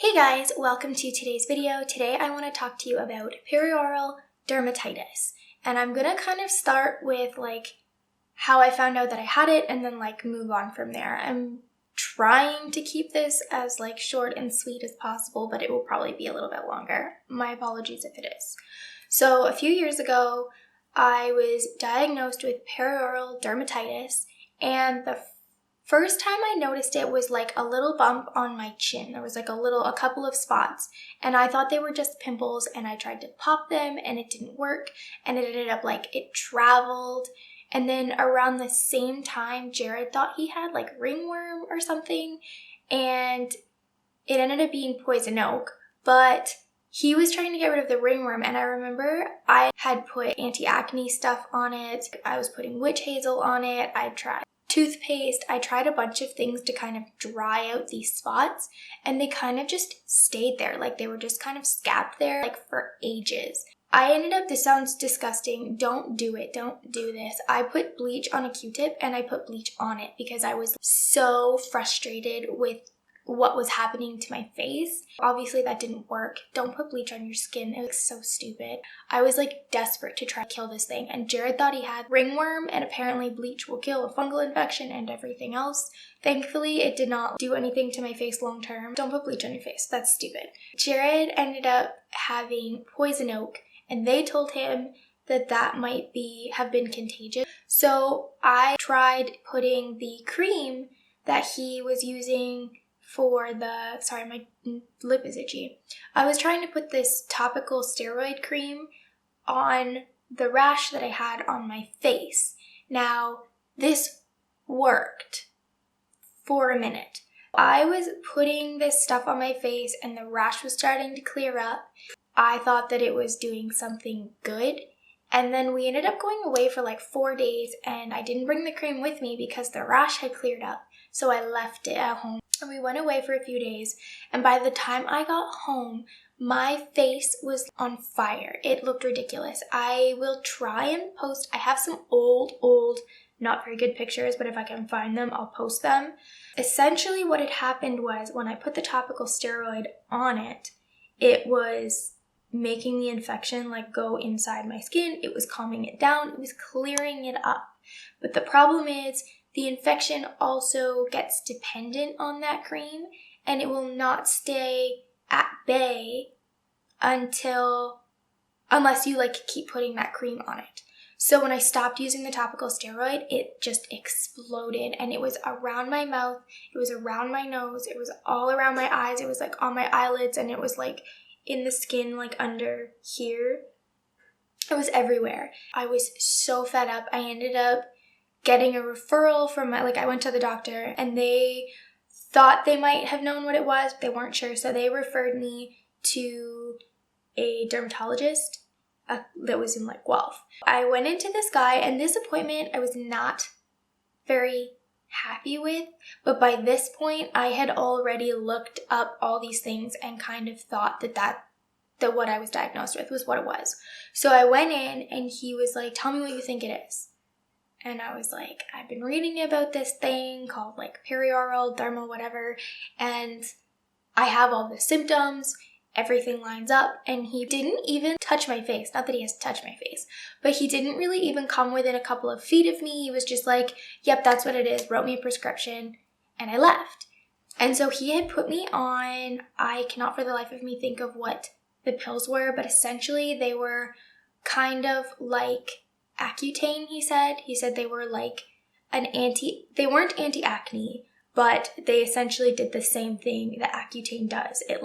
Hey guys, welcome to today's video. Today I want to talk to you about perioral dermatitis. And I'm going to kind of start with how I found out that I had it and then move on from there. I'm trying to keep this as short and sweet as possible, but it will probably be a little bit longer. My apologies if it is. So a few years ago, I was diagnosed with perioral dermatitis, and the first time I noticed it was a little bump on my chin. There was a couple of spots, and I thought they were just pimples, and I tried to pop them and it didn't work, and it ended up it traveled. And then around the same time, Jared thought he had ringworm or something, and it ended up being poison oak, but he was trying to get rid of the ringworm, and I remember I had put anti-acne stuff on it. I was putting witch hazel on it. I tried toothpaste. I tried a bunch of things to kind of dry out these spots, and they kind of just stayed there. They were just kind of scabbed there for ages. I ended up, this sounds disgusting, don't do it, don't do this. I put bleach on a Q-tip and I put bleach on it because I was so frustrated with what was happening to my face. Obviously that didn't work. Don't put bleach on your skin. It was so stupid. I was desperate to try to kill this thing, and Jared thought he had ringworm, and apparently bleach will kill a fungal infection and everything else. Thankfully, it did not do anything to my face long term. Don't put bleach on your face. That's stupid. Jared ended up having poison oak, and they told him that that might have been contagious. So I tried putting the cream that he was using for sorry, my lip is itchy. I was trying to put this topical steroid cream on the rash that I had on my face. Now, this worked for a minute. I was putting this stuff on my face and the rash was starting to clear up. I thought that it was doing something good. And then we ended up going away for 4 days, and I didn't bring the cream with me because the rash had cleared up. So I left it at home. And we went away for a few days, and by the time I got home, my face was on fire. It looked ridiculous. I will try and post, I have some old, not very good pictures, but if I can find them, I'll post them. Essentially what had happened was when I put the topical steroid on it, it was making the infection go inside my skin. It was calming it down. It was clearing it up. But the problem is the infection also gets dependent on that cream, and it will not stay at bay unless you keep putting that cream on it. So when I stopped using the topical steroid, it just exploded, and it was around my mouth, it was around my nose, it was all around my eyes, it was on my eyelids, and it was in the skin under here. It was everywhere. I was so fed up. I ended up getting a referral from I went to the doctor, and they thought they might have known what it was, but they weren't sure. So they referred me to a dermatologist that was in Guelph. I went into this guy, and this appointment I was not very happy with, but by this point I had already looked up all these things and kind of thought that what I was diagnosed with was what it was. So I went in, and he was tell me what you think it is. And I was I've been reading about this thing called perioral derma whatever, and I have all the symptoms, everything lines up. And he didn't even touch my face. Not that he has to touch my face, but he didn't really even come within a couple of feet of me. He was just yep, that's what it is, wrote me a prescription, and I left. And so he had put me on, I cannot for the life of me think of what the pills were, but essentially they were kind of Accutane, he said. He said they were they weren't anti-acne, but they essentially did the same thing that Accutane does. It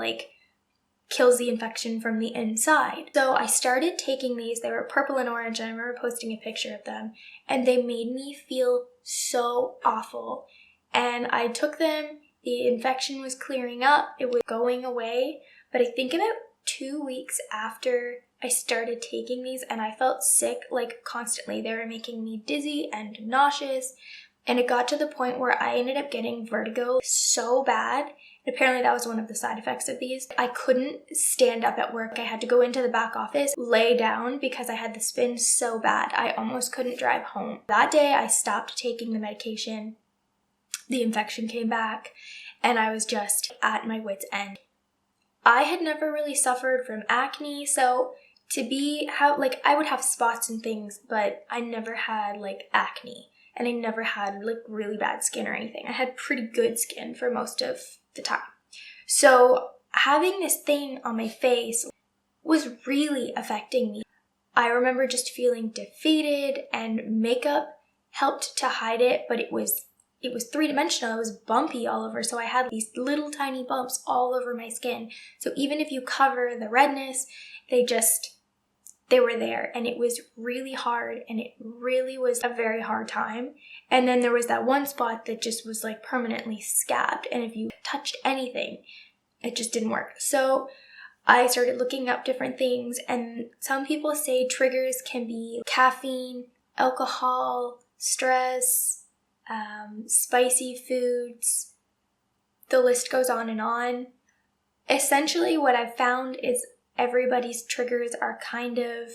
kills the infection from the inside. So I started taking these. They were purple and orange, and I remember posting a picture of them, and they made me feel so awful. And I took them, the infection was clearing up, it was going away, but I think about 2 weeks after I started taking these, and I felt sick constantly. They were making me dizzy and nauseous, and it got to the point where I ended up getting vertigo so bad. And apparently that was one of the side effects of these. I couldn't stand up at work. I had to go into the back office, lay down because I had the spin so bad. I almost couldn't drive home. That day I stopped taking the medication. The infection came back, and I was just at my wit's end. I had never really suffered from acne, so I would have spots and things, but I never had like acne, and I never had like really bad skin or anything. I had pretty good skin for most of the time. So having this thing on my face was really affecting me. I remember just feeling defeated, and makeup helped to hide it, but it was three-dimensional. It was bumpy all over, so I had these little tiny bumps all over my skin. So even if you cover the redness, they were there, and it was really hard, and it really was a very hard time. And then there was that one spot that just was like permanently scabbed, and if you touched anything, it just didn't work. So I started looking up different things, and some people say triggers can be caffeine, alcohol, stress, spicy foods. The list goes on and on. Essentially, what I've found is everybody's triggers are kind of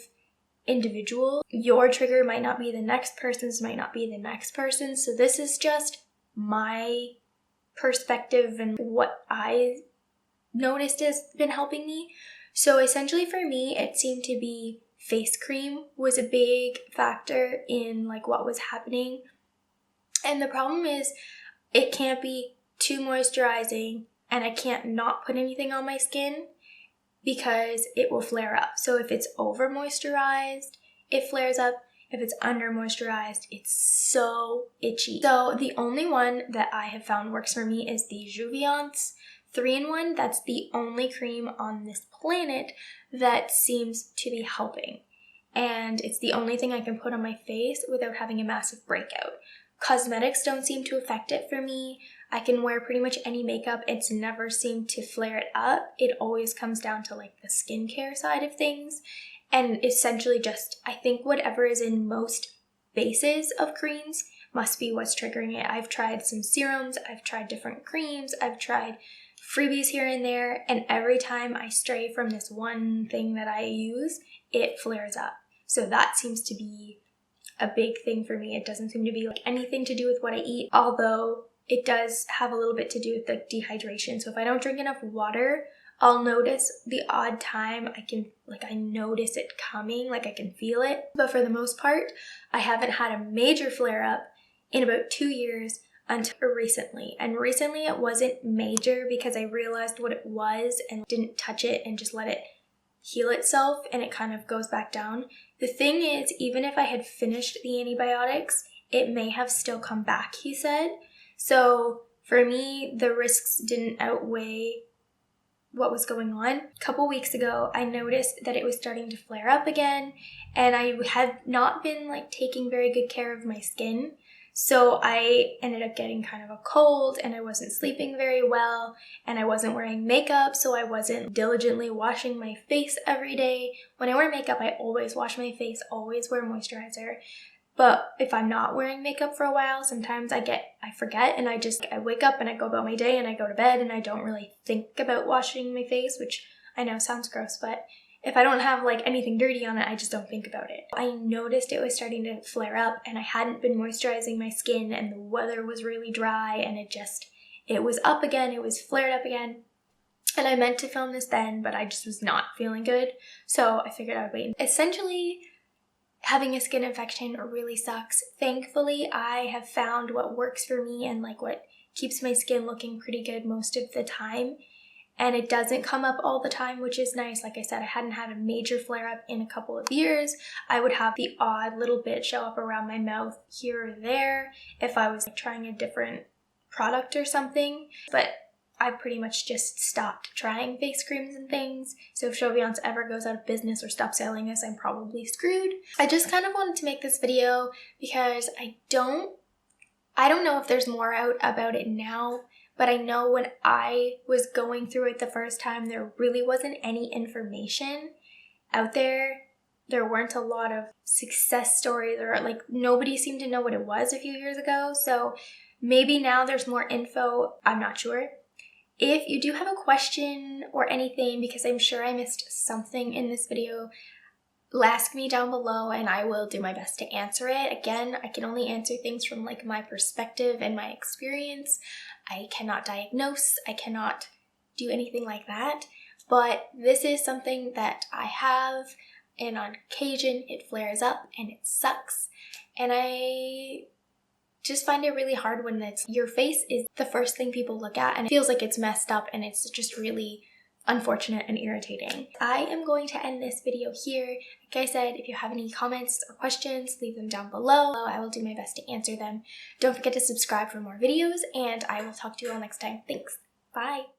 individual. Your trigger might not be the next person's, might not be the next person's. So this is just my perspective and what I noticed has been helping me. So essentially for me, it seemed to be face cream was a big factor in like what was happening. And the problem is it can't be too moisturizing, and I can't not put anything on my skin because it will flare up. So if it's over moisturized, it flares up. If it's under moisturized, it's so itchy. So the only one that I have found works for me is the Juviance 3-in-1. That's the only cream on this planet that seems to be helping. And it's the only thing I can put on my face without having a massive breakout. Cosmetics don't seem to affect it for me. I can wear pretty much any makeup. It's never seemed to flare it up. It always comes down to like the skincare side of things. And essentially just, I think whatever is in most bases of creams must be what's triggering it. I've tried some serums, I've tried different creams, I've tried freebies here and there, and every time I stray from this one thing that I use, it flares up. So that seems to be a big thing for me. It doesn't seem to be like anything to do with what I eat, although it does have a little bit to do with like dehydration. So if I don't drink enough water, I'll notice the odd time I notice it coming, like I can feel it. But for the most part, I haven't had a major flare up in about 2 years until recently. And recently it wasn't major because I realized what it was and didn't touch it and just let it heal itself, and it kind of goes back down. The thing is, even if I had finished the antibiotics, it may have still come back, he said. So for me, the risks didn't outweigh what was going on. A couple weeks ago, I noticed that it was starting to flare up again, and I had not been like taking very good care of my skin. So I ended up getting kind of a cold, and I wasn't sleeping very well, and I wasn't wearing makeup, so I wasn't diligently washing my face every day. When I wear makeup, I always wash my face, always wear moisturizer. But if I'm not wearing makeup for a while, sometimes I forget, and I wake up and I go about my day and I go to bed and I don't really think about washing my face, which I know sounds gross, but if I don't have like anything dirty on it, I just don't think about it. I noticed it was starting to flare up, and I hadn't been moisturizing my skin, and the weather was really dry, and it was up again, it was flared up again. And I meant to film this then, but I just was not feeling good, so I figured I would wait. Essentially, having a skin infection really sucks. Thankfully, I have found what works for me and like what keeps my skin looking pretty good most of the time. And it doesn't come up all the time, which is nice. Like I said, I hadn't had a major flare-up in a couple of years. I would have the odd little bit show up around my mouth here or there if I was trying a different product or something. But I pretty much just stopped trying face creams and things. So if Joviance ever goes out of business or stops selling this, I'm probably screwed. I just kind of wanted to make this video because I don't know if there's more out about it now, but I know when I was going through it the first time, there really wasn't any information out there. There weren't a lot of success stories, or like nobody seemed to know what it was a few years ago. So maybe now there's more info. I'm not sure. If you do have a question or anything, because I'm sure I missed something in this video, ask me down below and I will do my best to answer it. Again, I can only answer things from like my perspective and my experience. I cannot diagnose. I cannot do anything like that, but this is something that I have, and on occasion it flares up and it sucks, and I just find it really hard when your face is the first thing people look at and it feels like it's messed up, and it's just really unfortunate and irritating. I am going to end this video here. Like I said, if you have any comments or questions, leave them down below. I will do my best to answer them. Don't forget to subscribe for more videos, and I will talk to you all next time. Thanks. Bye.